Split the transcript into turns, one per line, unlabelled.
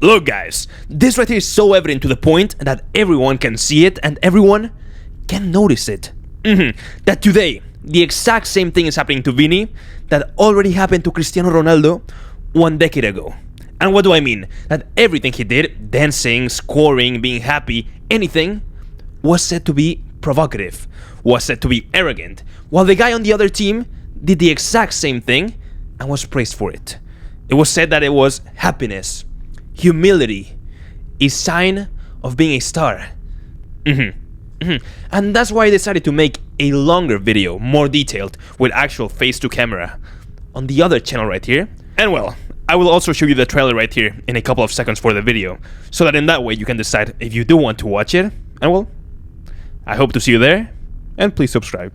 Look guys, this right here is so evident to the point that everyone can see it and everyone can notice it. That today, the exact same thing is happening to Vini that already happened to Cristiano Ronaldo 1 decade ago. And what do I mean? That everything he did, dancing, scoring, being happy, anything, was said to be provocative, was said to be arrogant, while the guy on the other team did the exact same thing and was praised for it. It was said that it was happiness, humility, a sign of being a star. And that's why I decided to make a longer video, more detailed, with actual face to camera on the other channel right here. And well, I will also show you the trailer right here in a couple of seconds for the video, so that in that way you can decide if you do want to watch it. And well, I hope to see you there, and please subscribe.